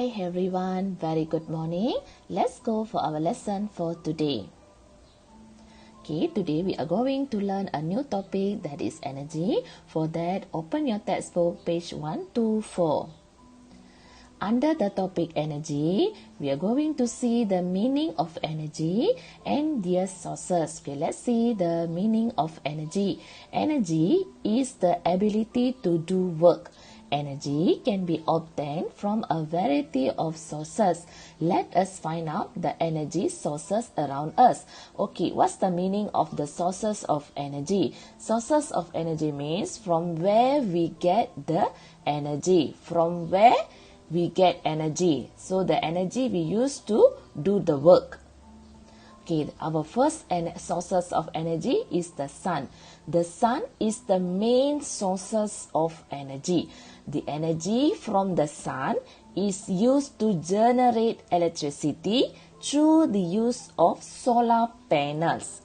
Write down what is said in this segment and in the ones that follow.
Hi everyone, very good morning. Let's go for our lesson for today. Okay, today we are going to learn a new topic that is energy. For that, open your textbook page 124. Under the topic energy, we are going to see the meaning of energy and their sources. Okay, let's see the meaning of energy. Energy is the ability to do work. Energy can be obtained from a variety of sources. Let us find out the energy sources around us. Okay, what's the meaning of the sources of energy? Sources of energy means from where we get the energy. From where we get energy. So the energy we use to do the work. Okay, our first sources of energy is the sun. The sun is the main sources of energy. The energy from the sun is used to generate electricity through the use of solar panels.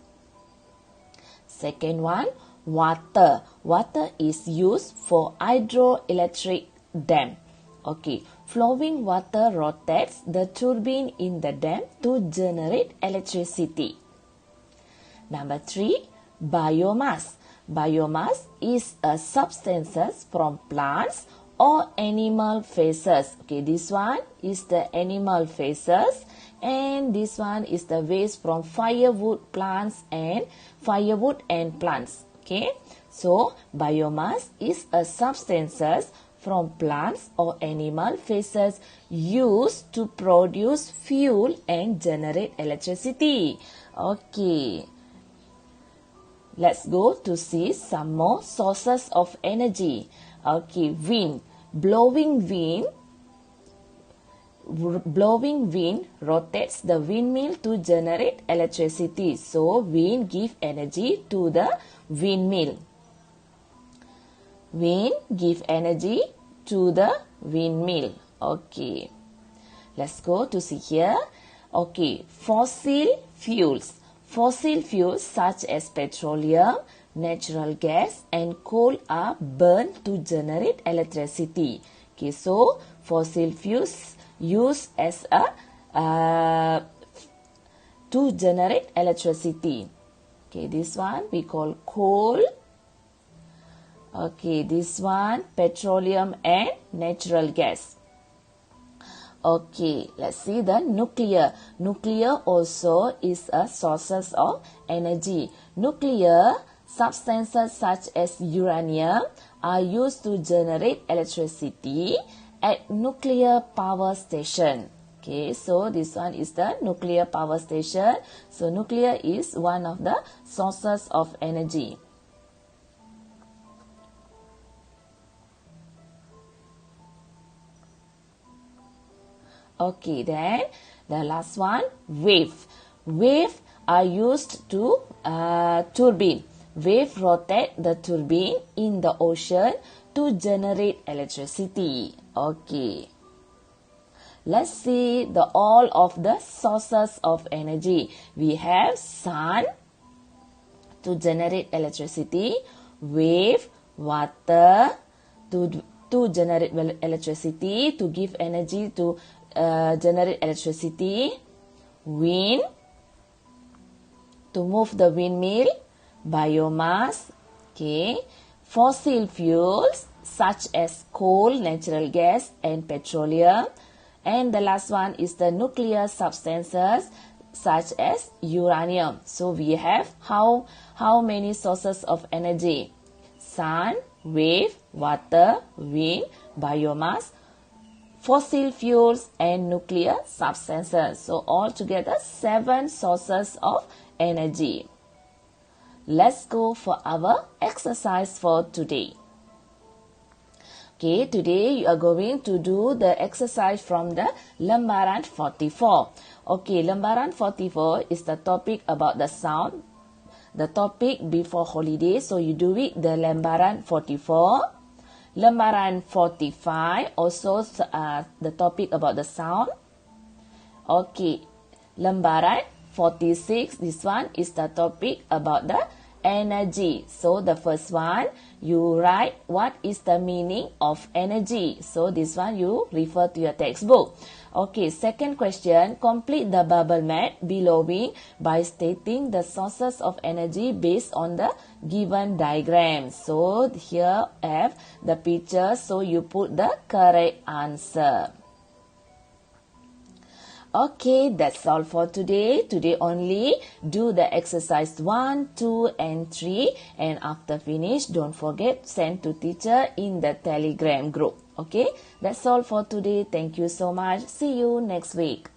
Second one, water. Water is used for hydroelectric dam. Okay, flowing water rotates the turbine in the dam to generate electricity. Number 3, biomass. Biomass is a substances from plants or animal feces. Okay, this one is the animal feces and this one is the waste from firewood plants and plants. Okay, so biomass is a substances from plants or animal feces used to produce fuel and generate electricity. Okay, let's go to see some more sources of energy. Okay, wind. Blowing wind rotates the windmill to generate electricity. So wind give energy to the windmill. Wind give energy to the windmill. Okay, let's go to see here. Okay, fossil fuels. Fossil fuels such as petroleum, natural gas and coal are burned to generate electricity. Okay, so fossil fuels used as to generate electricity. Okay, this one we call coal. Okay, this one petroleum and natural gas. Okay, let's see the nuclear. Nuclear also is a source of energy. Nuclear substances such as uranium are used to generate electricity at nuclear power station. Okay, so this one is the nuclear power station. So nuclear is one of the sources of energy. Okay, then the last one, wave. Wave are used to turbine. Wave rotate the turbine in the ocean to generate electricity. Okay. Let's see all of the sources of energy. We have sun to generate electricity, wave, water to generate electricity, to give energy to generate electricity, wind to move the windmill, biomass, okay, fossil fuels such as coal, natural gas and petroleum, and the last one is the nuclear substances such as uranium. So we have how many sources of energy? Sun, wave, water, wind, biomass, fossil fuels and nuclear substances. So altogether 7 sources of energy. Let's go for our exercise for today. Okay, today you are going to do the exercise from the lembaran 44. Okay, lembaran 44 is the topic about the sound. The topic before holiday, so you do it the lembaran 44. Lembaran 45 also the topic about the sound. Okay, lembaran 46, this one is the topic about the energy. So the first one, you write what is the meaning of energy. So this one you refer to your textbook. Okay, second question, complete the bubble map below me by stating the sources of energy based on the given diagram. So here I have the picture, so you put the correct answer. Okay, that's all for today. Today only do the exercise 1, 2 and 3, and after finish, don't forget send to teacher in the Telegram group. Okay, that's all for today. Thank you so much. See you next week.